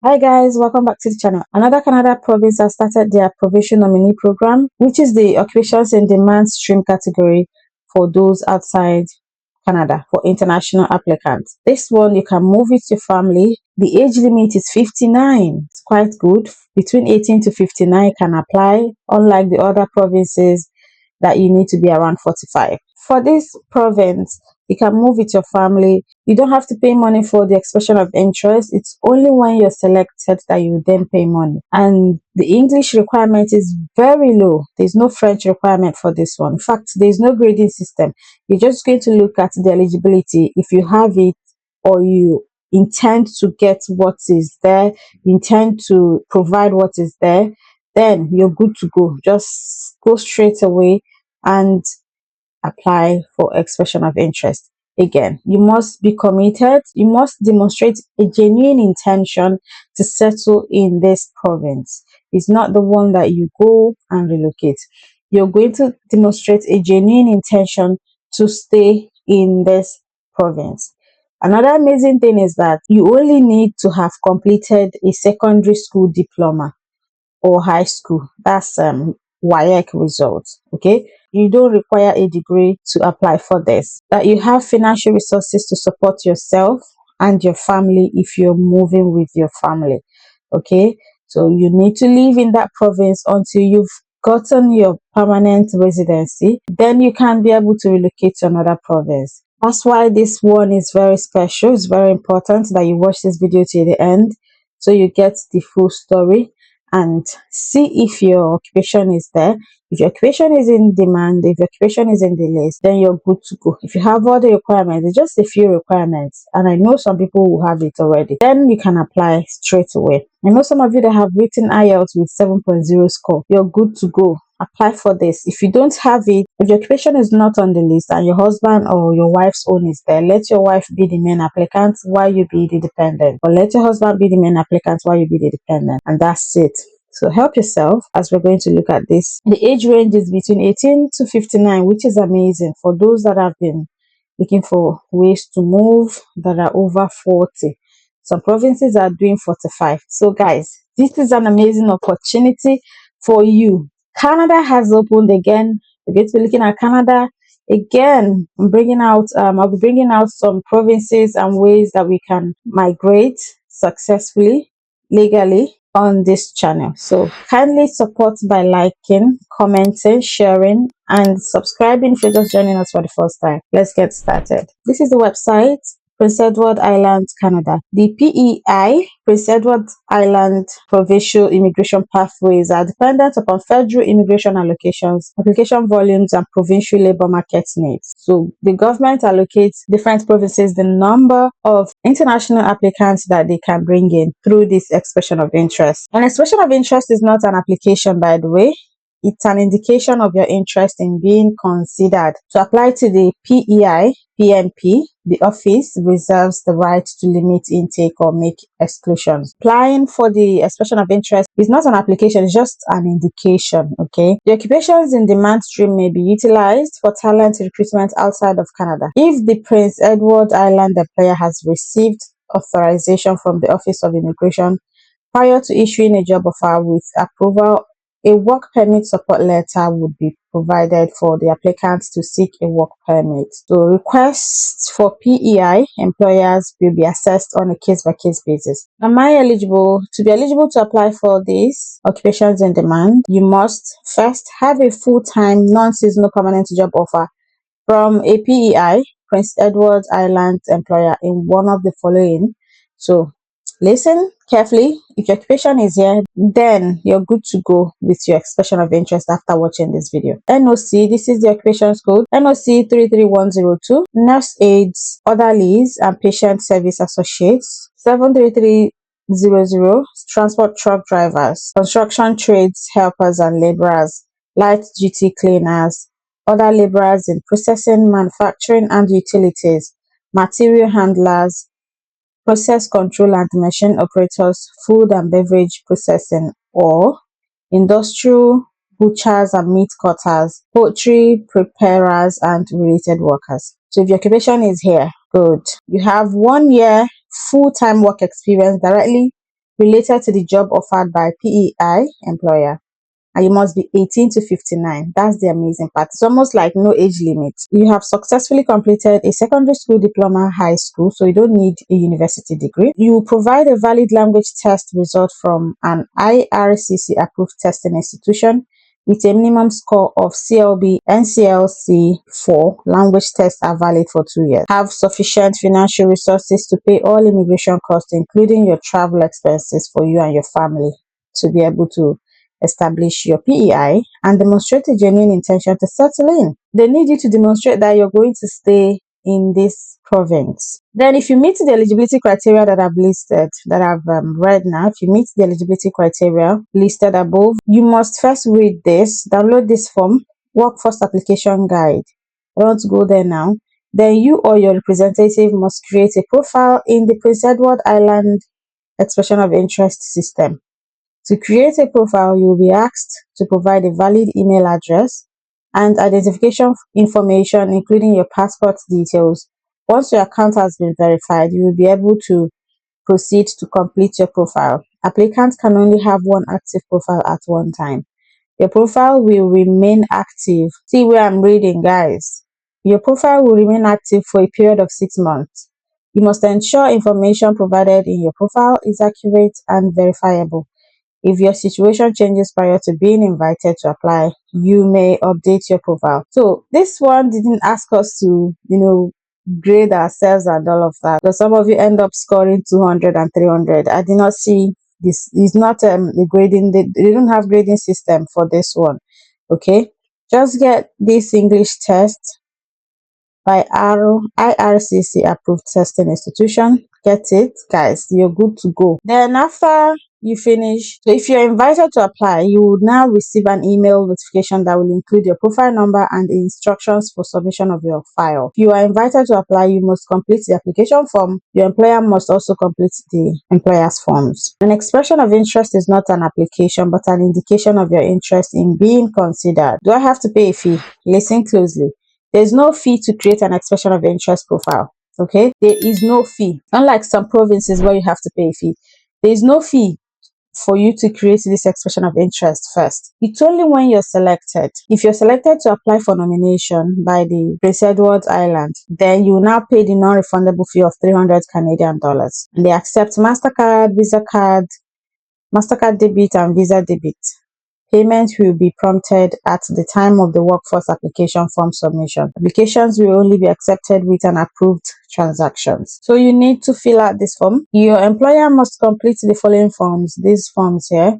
Hi guys, welcome back to the channel. Another Canada province has started their provincial nominee program, which is the occupations in demand stream category for those outside Canada for international applicants. This one you can move with your family. The age limit is 59. It's quite good. Between 18 to 59 can apply, unlike the other provinces that you need to be around 45. For this province, you can move with your family. You don't have to pay money for the expression of interest. It's only when you're selected that you then pay money. And the English requirement is very low. There's no French requirement for this one. In fact, there's no grading system. You're just going to look at the eligibility. If you have it or you intend to get what is there, intend to provide what is there, then you're good to go. Just go straight away and apply for expression of interest. Again, you must be committed. You must demonstrate a genuine intention to settle in this province. It's not the one that you go and relocate. You're going to demonstrate a genuine intention to stay in this province. Another amazing thing is that you only need to have completed a secondary school diploma or high school. That's WAEC results. Okay, you don't require a degree to apply for this. That you have financial resources to support yourself and your family if you're moving with your family. Okay, so you need to live in that province until you've gotten your permanent residency. Then you can be able to relocate to another province. That's why this one is very special. It's very important that you watch this video to the end so you get the full story and see if your occupation is there. If your occupation is in demand, if your occupation is in the list, then you're good to go. If you have all the requirements, it's just a few requirements, and I know some people who have it already, then you can apply straight away. I know some of you that have written IELTS with 7.0 score. You're good to go. Apply for this. If you don't have it, if your occupation is not on the list and your husband or your wife's own is there, let your wife be the main applicant while you be the dependent, or let your husband be the main applicant while you be the dependent, and that's it. So help yourself as we're going to look at this. The age range is between 18 to 59, which is amazing for those that have been looking for ways to move that are over 40. Some provinces are doing 45. So guys, this is an amazing opportunity for you. Canada has opened again. We're going to be looking at Canada again. I'll be bringing out some provinces and ways that we can migrate successfully, legally on this channel. So kindly support by liking, commenting, sharing, and subscribing if you're just joining us for the first time. Let's get started. This is the website, Prince Edward Island, Canada. The PEI, Prince Edward Island Provincial Immigration Pathways, are dependent upon federal immigration allocations, application volumes, and provincial labor market needs. So the government allocates different provinces the number of international applicants that they can bring in through this expression of interest. An expression of interest is not an application, by the way. It's an indication of your interest in being considered. To apply to the PEI, PNP, the office reserves the right to limit intake or make exclusions. Applying for the expression of interest is not an application, it's just an indication, okay? The occupations in demand stream may be utilized for talent recruitment outside of Canada. If the Prince Edward Island employer has received authorization from the Office of Immigration prior to issuing a job offer with approval, a work permit support letter would be provided for the applicants to seek a work permit. So requests for PEI employers will be assessed on a case-by-case basis. Am I eligible? To be eligible to apply for these occupations in demand, you must first have a full-time, non-seasonal permanent job offer from a PEI, Prince Edward Island employer, in one of the following. So listen carefully. If your occupation is here, then you're good to go with your expression of interest after watching this video. NOC, this is the occupations code, NOC 33102, nurse aides, orderlies, and patient service associates. 73300, transport truck drivers, construction trades helpers and laborers, light duty cleaners, other laborers in processing, manufacturing, and utilities, material handlers, process control and machine operators, food and beverage processing, or industrial butchers and meat cutters, poultry preparers, and related workers. So if your occupation is here, good. You have 1 year full-time work experience directly related to the job offered by PEI employer. And you must be 18 to 59. That's the amazing part. It's almost like no age limit. You have successfully completed a secondary school diploma, high school, so you don't need a university degree. You provide a valid language test result from an IRCC approved testing institution with a minimum score of CLB NCLC 4. Language tests are valid for 2 years. Have sufficient financial resources to pay all immigration costs, including your travel expenses for you and your family, to be able to establish your PEI and demonstrate a genuine intention to settle in. They need you to demonstrate that you're going to stay in this province. Then if you meet the eligibility criteria that I've listed, that I've read now, if you meet the eligibility criteria listed above, you must first read this, download this form, Workforce Application Guide. I want to go there now. Then you or your representative must create a profile in the Prince Edward Island Expression of Interest system. To create a profile, you will be asked to provide a valid email address and identification information, including your passport details. Once your account has been verified, you will be able to proceed to complete your profile. Applicants can only have one active profile at one time. Your profile will remain active. See where I'm reading, guys. Your profile will remain active for a period of 6 months. You must ensure information provided in your profile is accurate and verifiable. If your situation changes prior to being invited to apply, you may update your profile. So this one didn't ask us to, grade ourselves and all of that. So some of you end up scoring 200 and 300. I did not see this. It's not the grading. They don't have grading system for this one. Okay, just get this English test by IRCC approved testing institution. Get it, guys, you're good to go. Then after you finish, so if you're invited to apply, you will now receive an email notification that will include your profile number and the instructions for submission of your file. If you are invited to apply, you must complete the application form. Your employer must also complete the employer's forms. An expression of interest is not an application but an indication of your interest in being considered. Do I have to pay a fee? Listen closely. There's no fee to create an expression of interest profile. Okay, there is no fee. Unlike some provinces where you have to pay a fee, there is no fee for you to create this expression of interest first. It's only when you're selected. If you're selected to apply for nomination by the Prince Edward Island, then you will now pay the non-refundable fee of 300 Canadian dollars. They accept MasterCard, Visa card, MasterCard debit and Visa debit. Payment will be prompted at the time of the workforce application form submission. Applications will only be accepted with an approved transactions. So you need to fill out this form. Your employer must complete the following forms, these forms here.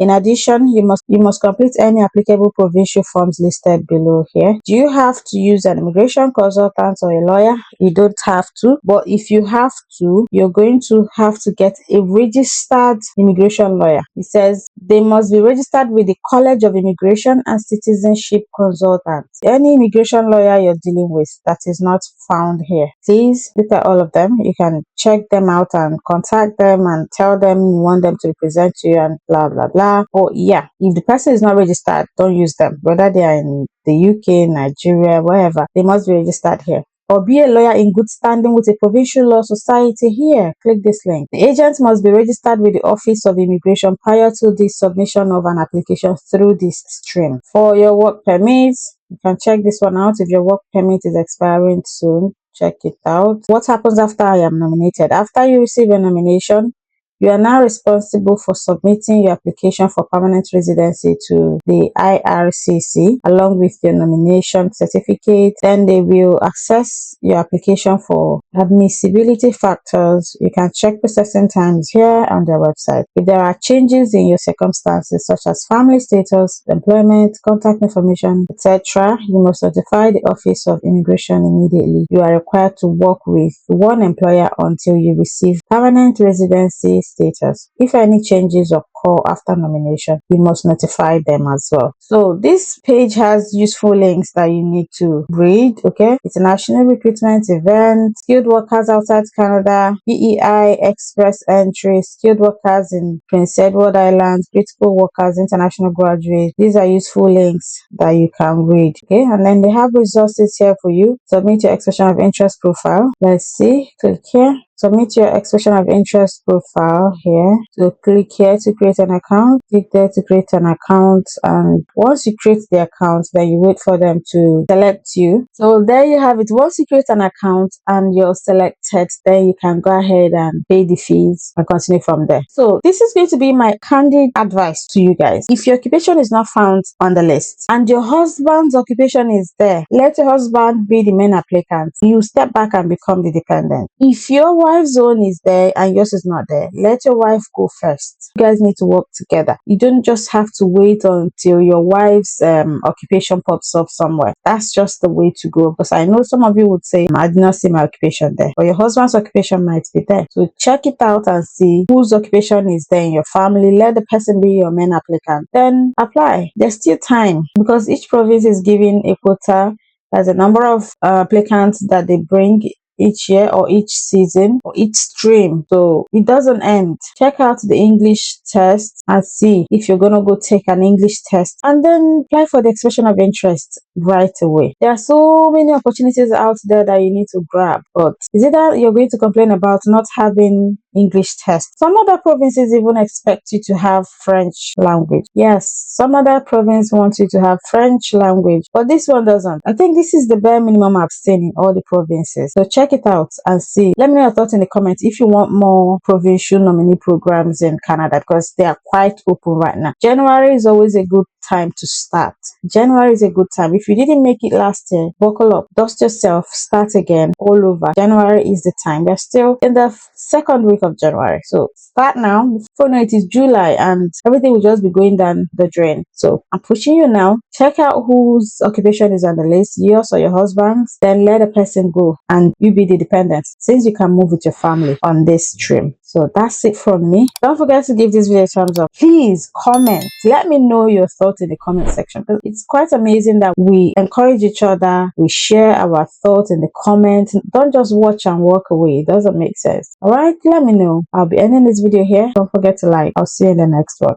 In addition, you must complete any applicable provincial forms listed below here. Do you have to use an immigration consultant or a lawyer? You don't have to, but if you have to, you're going to have to get a registered immigration lawyer. It says they must be registered with the College of Immigration and Citizenship Consultants. Any immigration lawyer you're dealing with that is not found here, please look at all of them. You can check them out and contact them and tell them you want them to represent you and blah blah blah. Or yeah, if the person is not registered, don't use them. Whether they are in the UK, Nigeria, wherever, they must be registered here. Or be a lawyer in good standing with a provincial law society here. Click this link. The agent must be registered with the Office of Immigration prior to the submission of an application through this stream. For your work permits, you can check this one out. If your work permit is expiring soon, check it out. What happens after I am nominated? After you receive a nomination, you are now responsible for submitting your application for permanent residency to the IRCC along with your nomination certificate. Then they will access your application for admissibility factors. You can check processing times here on their website. If there are changes in your circumstances such as family status, employment, contact information, etc., you must notify the Office of Immigration immediately. You are required to work with one employer until you receive permanent residency status. If any changes occur before or after nomination, you must notify them as well. So this page has useful links that you need to read. Okay, international recruitment events, skilled workers outside Canada, PEI express entry, skilled workers in Prince Edward Island, critical workers, international graduates. These are useful links that you can read. Okay, and then they have resources here for you. Submit your expression of interest profile. Let's see, click here. Submit your expression of interest profile here. So click here to create an account. Click there to create an account, and once you create the account, then you wait for them to select you. So there you have it. Once you create an account and you're selected, then you can go ahead and pay the fees and continue from there. So this is going to be my candid advice to you guys. If your occupation is not found on the list and your husband's occupation is there, let your husband be the main applicant. You step back and become the dependent. If your wife's own is there and yours is not there, let your wife go first. You guys need to work together. You don't just have to wait until your wife's occupation pops up somewhere. That's just the way to go, because I know some of you would say, I did not see my occupation there, but your husband's occupation might be there. So check it out and see whose occupation is there in your family. Let the person be your main applicant, then apply. There's still time, because each province is giving a quota. There's a number of applicants that they bring each year or each season or each stream, so it doesn't end. Check out the English test and see if you're gonna go take an English test, and then apply for the expression of interest right away. There are so many opportunities out there that you need to grab, but is it that you're going to complain about not having English test? Some other provinces even expect you to have French language. Yes, some other province wants you to have French language, but this one doesn't. I think this is the bare minimum I've seen in all the provinces. So check it out and see. Let me know your thoughts in the comments if you want more provincial nominee programs in Canada, because they are quite open right now. January is always a good time to start. January is a good time. If you didn't make it last year, buckle up, dust yourself, start again all over. January is the time. We're still in the second week of January, so start now. Before you know it is July and everything will just be going down the drain. So I'm pushing you now. Check out whose occupation is on the list, yours or your husband's, then let a person go and you be the dependent, since you can move with your family on this stream. So that's it from me. Don't forget to give this video a thumbs up. Please comment. Let me know your thoughts in the comment section, because it's quite amazing that we encourage each other. We share our thoughts in the comments. Don't just watch and walk away. It doesn't make sense. All right, let me know. I'll be ending this video here. Don't forget to like. I'll see you in the next one.